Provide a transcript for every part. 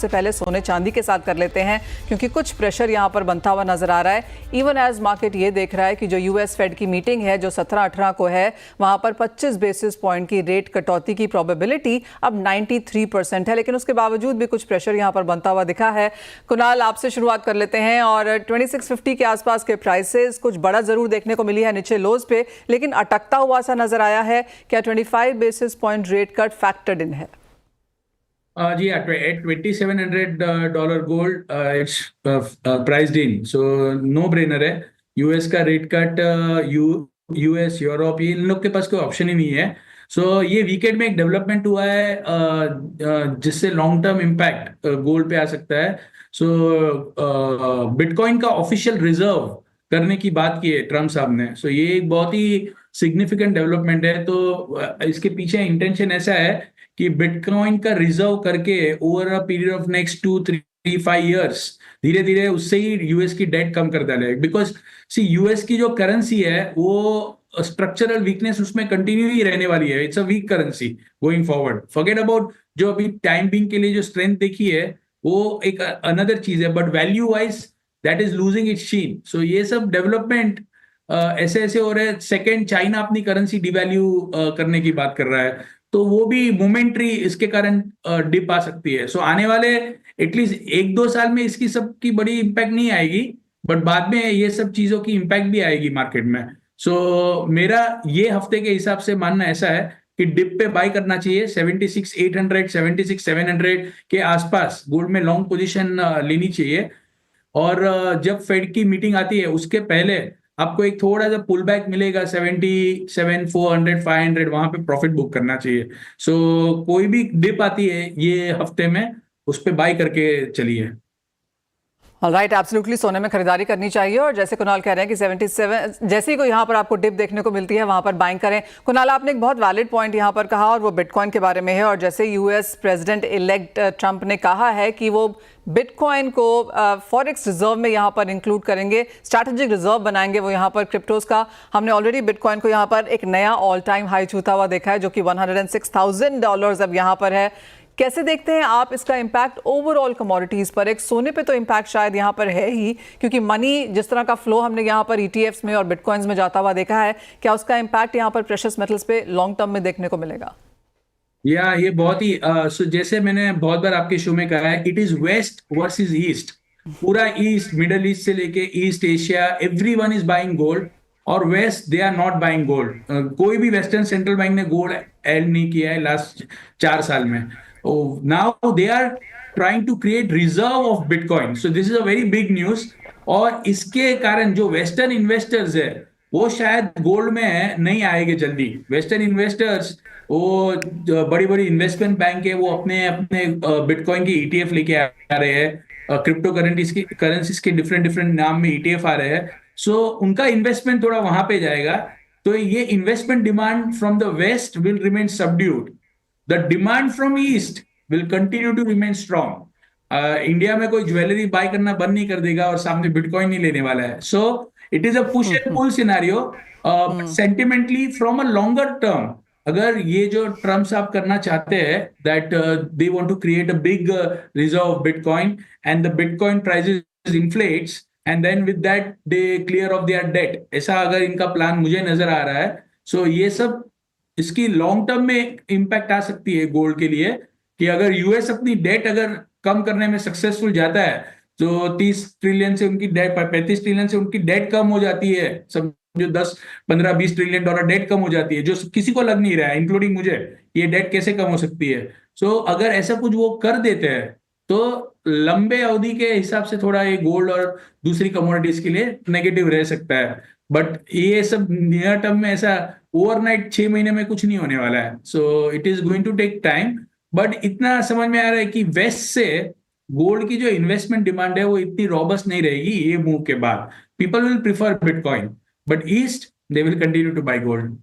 सबसे पहले सोने चांदी के साथ कर लेते हैं क्योंकि कुछ प्रेशर यहाँ पर बनता हुआ नजर आ रहा है। इवन एज मार्केट ये देख रहा है कि जो यूएस फेड की मीटिंग है जो 17-18 को है, वहां पर 25 बेसिस पॉइंट की रेट कटौती की प्रोबेबिलिटी अब 93% है, लेकिन उसके बावजूद भी कुछ प्रेशर यहाँ पर बनता हुआ दिखा है। कुणाल, आपसे शुरुआत कर लेते हैं और 2650 के आसपास के प्राइसेस कुछ बड़ा जरूर देखने को मिली है नीचे लोज पे, लेकिन अटकता हुआ सा नजर आया है। क्या 25 basis point rate cut factored in है? जी at $2,700 gold it's priced in, so no brainer है। यूएस का रेट कट, यूएस यूरोप ये इन लोग के पास कोई ऑप्शन ही नहीं है। सो ये वीकेंड में एक डेवलपमेंट हुआ है जिससे लॉन्ग टर्म इम्पैक्ट गोल्ड पे आ सकता है। सो बिटकॉइन का ऑफिशियल रिजर्व करने की बात की है ट्रम्प साहब ने। सो ये एक बहुत ही सिग्निफिकेंट डेवलपमेंट है। तो इसके पीछे इंटेंशन ऐसा है कि बिटकॉइन का रिजर्व करके over a period of next 2-3-5 years धीरे धीरे उससे ही यूएस की डेट कम कर डाले। बिकॉज सी यूएस की जो करेंसी है वो स्ट्रक्चरल वीकनेस उसमें कंटिन्यू ही रहने वाली है। It's a weak currency going forward. Forget about जो अभी टाइम बिंग के लिए जो स्ट्रेंथ देखी है वो एक अनदर चीज है, but value wise that is losing its sheen. So ये सब डेवलपमेंट ऐसे ऐसे हो रहे हैं। सेकेंड, चाइना अपनी करेंसी डिवैल्यू करने की बात कर रहा है, तो वो भी मोमेंट्री इसके कारण डिप आ सकती है। सो आने वाले एटलीस्ट 1-2 साल में इसकी सब की बड़ी इंपैक्ट नहीं आएगी, बट बाद में ये सब चीजों की इंपैक्ट भी आएगी मार्केट में। सो मेरा ये हफ्ते के हिसाब से मानना ऐसा है कि डिप पे बाय करना चाहिए। 76,800 76,700 के आसपास गोल्ड में लॉन्ग पोजीशन लेनी चाहिए। और जब फेड की मीटिंग आती है उसके पहले आपको एक थोड़ा सा पुल बैक मिलेगा 77,400 500, वहां पे प्रॉफिट बुक करना चाहिए। सो कोई भी डिप आती है ये हफ्ते में उस पे बाय करके चलिए। राइट, एब्सोल्युटली सोने में खरीदारी करनी चाहिए। और जैसे कुणाल कह रहे हैं कि 77 जैसे ही कोई यहाँ पर आपको डिप देखने को मिलती है वहां पर बाइंग करें। कुणाल, आपने एक बहुत वैलिड पॉइंट यहाँ पर कहा और वो बिटकॉइन के बारे में है। और जैसे यूएस प्रेसिडेंट इलेक्ट ट्रंप ने कहा है कि वो बिटकॉइन को फॉरेक्स रिजर्व में यहाँ पर इंक्लूड करेंगे, स्ट्रैटेजिक रिजर्व बनाएंगे वो यहाँ पर क्रिप्टोज का। हमने ऑलरेडी बिटकॉइन को यहाँ पर एक नया ऑल टाइम हाई छूता हुआ देखा है जो कि $106,000 अब यहाँ पर है। कैसे देखते हैं आप इसका इंपैक्ट ओवरऑल कमोडिटीज पर? एक सोने पे तो इंपैक्ट शायद यहाँ पर है ही, क्योंकि मनी जिस तरह का फ्लो हमने यहाँ पर ईटीएफ्स में और बिटकॉइंस में जाता हुआ देखा है, क्या उसका इंपैक्ट यहाँ पर प्रेशियस मेटल्स पे लॉन्ग टर्म में देखने को मिलेगा? या ये बहुत ही जैसे मैंने बहुत बार आपके शो में कहा है, it is west versus east. पूरा ईस्ट, मिडल ईस्ट से लेके east Asia, everyone is buying gold. और west they are not buying gold. कोई भी वेस्टर्न सेंट्रल बैंक ने गोल्ड ऐड नहीं किया है लास्ट 4 साल में। Now they are trying to create reserve of bitcoin. So this is a very big news. और इसके कारण जो वेस्टर्न इन्वेस्टर्स है वो शायद गोल्ड में नहीं आएंगे जल्दी। वेस्टर्न इन्वेस्टर्स, वो बड़ी बड़ी इन्वेस्टमेंट बैंक है, वो अपने अपने बिटकॉइन की ईटीएफ लेके आ रहे हैं। क्रिप्टो करेंसीज के डिफरेंट डिफरेंट नाम में ईटीएफ आ रहे हैं। सो उनका इन्वेस्टमेंट थोड़ा वहां पे जाएगा। तो ये investment demand from the West will remain subdued. The demand from East will continue to remain strong. India में कोई ज्वेलरी बाय करना बंद नहीं कर देगा और सामने बिटकॉइन नहीं लेने वाला है। So it is a push and pull scenario. Sentimentally from a longer term, अगर ये जो ट्रम्प साहब करना चाहते हैं that they want to create a big reserve of bitcoin and the bitcoin prices inflates and then with that they clear of their debt, ऐसा अगर इनका प्लान मुझे नजर आ रहा है। सो ये सब इसकी लॉन्ग टर्म में इंपैक्ट आ सकती है गोल्ड के लिए कि अगर यूएस अपनी डेट अगर कम करने में सक्सेसफुल जाता है तो 30 ट्रिलियन से उनकी डेट, 35 ट्रिलियन से उनकी डेट कम हो जाती है। सब जो 10-15-20 ट्रिलियन डॉलर डेट कम हो जाती है, जो किसी को लग नहीं रहा है इंक्लूडिंग मुझे, ये डेट कैसे कम हो सकती है। सो अगर ऐसा कुछ वो कर देते हैं तो लंबे अवधि के हिसाब से थोड़ा ये गोल्ड और दूसरी कमोडिटीज के लिए नेगेटिव रह सकता है। बट ये सब नियर टर्म में ऐसा ओवरनाइट 6 महीने में कुछ नहीं होने वाला है। So it is going to take time. But इतना समझ में आ रहा है कि वेस्ट से गोल्ड की जो इन्वेस्टमेंट डिमांड है वो इतनी रॉबस्ट नहीं रहेगी ये मूव के बाद। People will prefer bitcoin, but East they will continue to buy gold.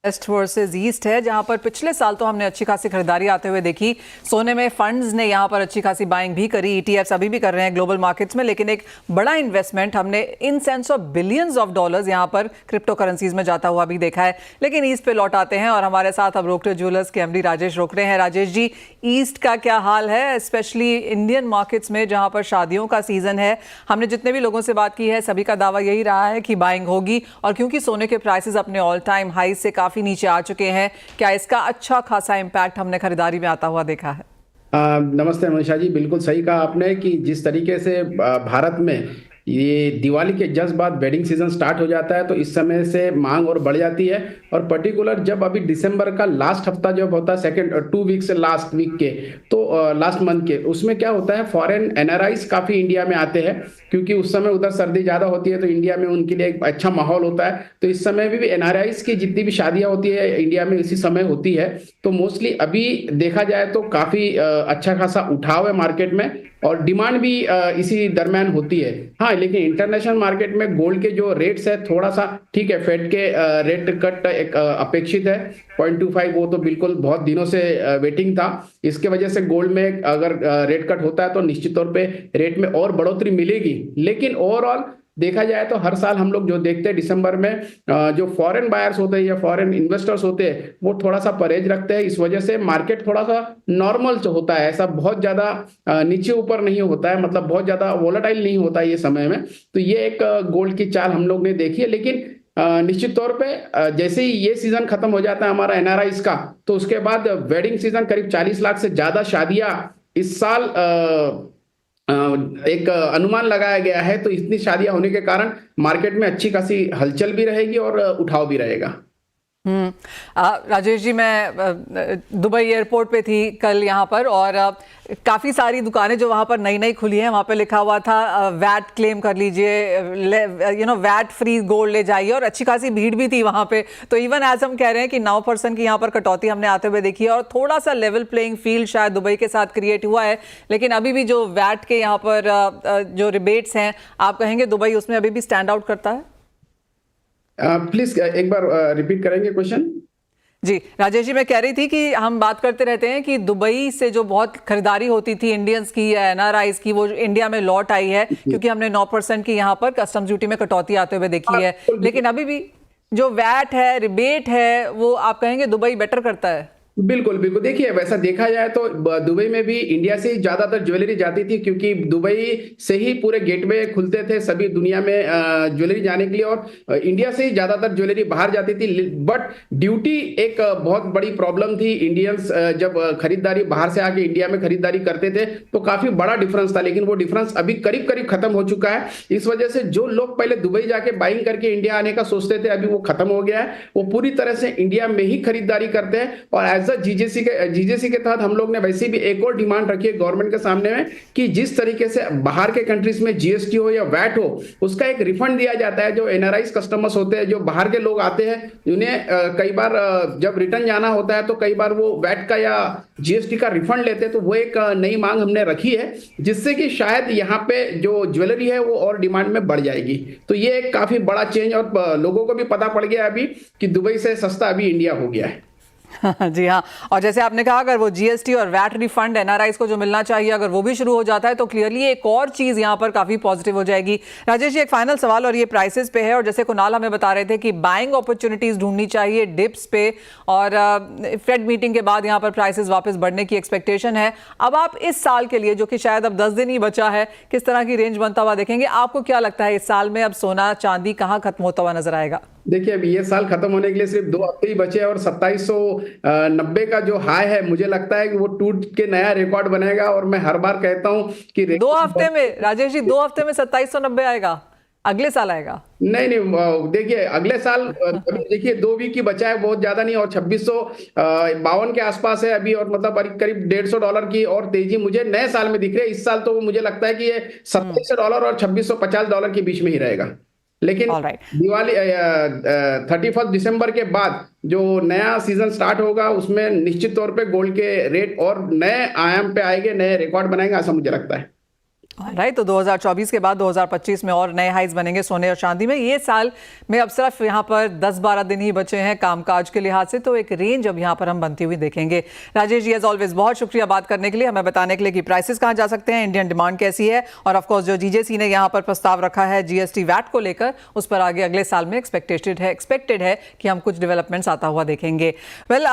West versus East है, जहां पर पिछले साल तो हमने अच्छी खासी खरीदारी आते हुए देखी। सोने में फंड्स ने यहां पर अच्छी खासी बाइंग भी करी, ईटीएफ्स अभी भी कर रहे हैं ग्लोबल मार्केट्स में, लेकिन एक बड़ा इन्वेस्टमेंट हमने in sense of billions of dollars यहां पर क्रिप्टो करेंसीज में जाता हुआ भी देखा है। लेकिन ईस्ट पे लौट आते हैं और हमारे साथ अब रोकड़े ज्वेलर्स के एमडी राजेश रोकड़े हैं। राजेश जी, ईस्ट का क्या हाल है, स्पेशली इंडियन मार्केट्स में जहां पर शादियों का सीजन है? हमने जितने भी लोगों से बात की है सभी का दावा यही रहा है कि बाइंग होगी, और क्योंकि सोने के प्राइसेस अपने ऑल टाइम हाई से काफी नीचे आ चुके हैं, क्या इसका अच्छा खासा इंपैक्ट हमने खरीदारी में आता हुआ देखा है? नमस्ते मनीषा जी, बिल्कुल सही कहा आपने कि जिस तरीके से भारत में ये दिवाली के जस्ट बाद वेडिंग सीजन स्टार्ट हो जाता है तो इस समय से मांग और बढ़ जाती है। और पर्टिकुलर जब अभी दिसंबर का लास्ट हफ्ता जब होता है, सेकेंड 2 वीक से लास्ट वीक के, तो लास्ट मंथ के, उसमें क्या होता है, फॉरेन एनआरआईज काफी इंडिया में आते हैं, क्योंकि उस समय उधर सर्दी ज्यादा होती है तो इंडिया में उनके लिए एक अच्छा माहौल होता है। तो इस समय भी एनआरआईज की जितनी भी शादियां होती है इंडिया में इसी समय होती है। तो मोस्टली अभी देखा जाए तो काफी अच्छा खासा उठाव है मार्केट में, और डिमांड भी इसी दरमियान होती है। हाँ, लेकिन इंटरनेशनल मार्केट में गोल्ड के जो रेट्स है थोड़ा सा ठीक है, फेड के रेट कट एक अपेक्षित है 0.25, वो तो बिल्कुल बहुत दिनों से वेटिंग था। इसके वजह से गोल्ड में अगर रेट कट होता है तो निश्चित तौर पे रेट में और बढ़ोतरी मिलेगी। लेकिन ओवरऑल देखा जाए तो हर साल हम लोग जो देखते हैं दिसंबर में जो फॉरेन बायर्स होते हैं या फॉरेन इन्वेस्टर्स होते हैं वो थोड़ा सा परहेज रखते हैं। इस वजह से मार्केट थोड़ा सा नॉर्मल होता है, ऐसा बहुत ज्यादा नीचे ऊपर नहीं होता है, मतलब बहुत ज्यादा वोलेटाइल नहीं होता है ये समय में। तो ये एक गोल्ड की चाल हम लोग ने देखी है। लेकिन निश्चित तौर पे जैसे ही ये सीजन खत्म हो जाता है हमारा एनआरआईज का, तो उसके बाद वेडिंग सीजन करीब 40 लाख से ज्यादा शादियां इस साल एक अनुमान लगाया गया है। तो इतनी शादियां होने के कारण मार्केट में अच्छी खासी हलचल भी रहेगी और उठाव भी रहेगा। राजेश जी, मैं दुबई एयरपोर्ट पे थी कल यहाँ पर, और काफ़ी सारी दुकानें जो वहाँ पर नई नई खुली हैं वहाँ पे लिखा हुआ था वैट क्लेम कर लीजिए, वैट फ्री गोल्ड ले जाइए, और अच्छी खासी भीड़ भी थी वहाँ पे। तो इवन एज हम कह रहे हैं कि 9% की यहाँ पर कटौती हमने आते हुए देखी है, और थोड़ा सा लेवल प्लेइंग फील्ड शायद दुबई के साथ क्रिएट हुआ है। लेकिन अभी भी जो वैट के यहाँ पर जो रिबेट्स हैं, आप कहेंगे दुबई उसमें अभी भी स्टैंड आउट करता है? प्लीज एक बार रिपीट करेंगे क्वेश्चन? जी राजेश जी, मैं कह रही थी कि हम बात करते रहते हैं कि दुबई से जो बहुत खरीदारी होती थी इंडियंस की या एनआरआईज की, वो इंडिया में लौट आई है क्योंकि हमने 9% की यहाँ पर कस्टम ड्यूटी में कटौती आते हुए देखी है। लेकिन अभी भी जो वैट है, रिबेट है, वो आप कहेंगे दुबई बेटर करता है? बिल्कुल बिल्कुल, देखिए वैसा देखा जाए तो दुबई में भी इंडिया से ही ज्यादातर ज्वेलरी जाती थी, क्योंकि दुबई से ही पूरे गेटवे खुलते थे सभी दुनिया में ज्वेलरी जाने के लिए, और इंडिया से ही ज्यादातर ज्वेलरी बाहर जाती थी। बट ड्यूटी एक बहुत बड़ी प्रॉब्लम थी। इंडियंस जब खरीदारी बाहर से आके इंडिया में खरीदारी करते थे तो काफी बड़ा डिफरेंस था, लेकिन वो डिफरेंस अभी करीब करीब खत्म हो चुका है। इस वजह से जो लोग पहले दुबई जाके बाइंग करके इंडिया आने का सोचते थे, अभी वो खत्म हो गया है। वो पूरी तरह से इंडिया में ही खरीदारी करते हैं। और जीजेसी के तहत हम लोग ने वैसे भी एक और डिमांड रखी है गवर्नमेंट के सामने में, कि जिस तरीके से बाहर के कंट्रीज में जीएसटी हो या वैट हो, उसका एक रिफंड दिया जाता है। जो एनआरआईज कस्टमर्स होते हैं, जो बाहर के लोग आते हैं, उन्हें कई बार जब रिटर्न जाना होता है तो कई बार वो वैट का या जीएसटी का रिफंड लेते हैं। तो वो एक नई मांग हमने रखी है, जिससे कि शायद यहाँ पे जो ज्वेलरी है वो और डिमांड में बढ़ जाएगी। तो ये एक काफी बड़ा चेंज, और लोगों को भी पता पड़ गया अभी कि दुबई से सस्ता अभी इंडिया हो गया है। जी हाँ, और जैसे आपने कहा, अगर वो जीएसटी और वैट रिफंड एनआरआईज को जो मिलना चाहिए, अगर वो भी शुरू हो जाता है तो क्लियरली एक और चीज यहाँ पर काफी पॉजिटिव हो जाएगी। राजेश जी, एक फाइनल सवाल, और ये प्राइसेस पे है, और जैसे कुणाल हमें बता रहे थे कि बाइंग अपॉर्चुनिटीज ढूंढनी चाहिए डिप्स पे, और फेड मीटिंग के बाद यहाँ पर प्राइसेस वापस बढ़ने की एक्सपेक्टेशन है। अब आप इस साल के लिए, जो कि शायद अब 10 दिन ही बचा है, किस तरह की रेंज बनता हुआ देखेंगे? आपको क्या लगता है इस साल में अब सोना चांदी कहाँ खत्म होता हुआ नजर आएगा? देखिए, अभी ये साल खत्म होने के लिए सिर्फ 2 हफ्ते ही बचे हैं, और 2790 का जो हाई है, मुझे लगता है कि वो टूट के नया रिकॉर्ड बनेगा। और मैं हर बार कहता हूं कि 2 हफ्ते में, राजेश जी, 2 हफ्ते में 2790 आएगा? अगले साल आएगा? नहीं, देखिए अगले साल देखिए 2 वीक की बचा है, बहुत ज्यादा नहीं, और 2652 के आसपास है अभी, और मतलब करीब $150 की और तेजी मुझे नए साल में दिख रही है। इस साल तो मुझे लगता है कि ये $2700 और $2650 के बीच में ही रहेगा। लेकिन दिवाली 31 दिसंबर के बाद जो नया सीजन स्टार्ट होगा, उसमें निश्चित तौर पे गोल्ड के रेट और नए आयाम पे आएंगे, नए रिकॉर्ड बनाएंगे, ऐसा मुझे लगता है। राइट, तो 2024 के बाद 2025 में और नए हाइज बनेंगे सोने और चांदी में। ये साल में अब सिर्फ यहाँ पर 10-12 दिन ही बचे हैं कामकाज के लिहाज से, तो एक रेंज अब यहाँ पर हम बनती हुई देखेंगे। राजेश जी एज ऑलवेज बहुत शुक्रिया बात करने के लिए, हमें बताने के लिए कि प्राइसेस कहाँ जा सकते हैं, इंडियन डिमांड कैसी है, और ऑफकोर्स जो जीजेसी ने यहाँ पर प्रस्ताव रखा है जीएसटी वैट को लेकर, उस पर आगे अगले साल में एक्सपेक्टेड है कि हम कुछ डेवलपमेंट्स आता हुआ देखेंगे। वेल,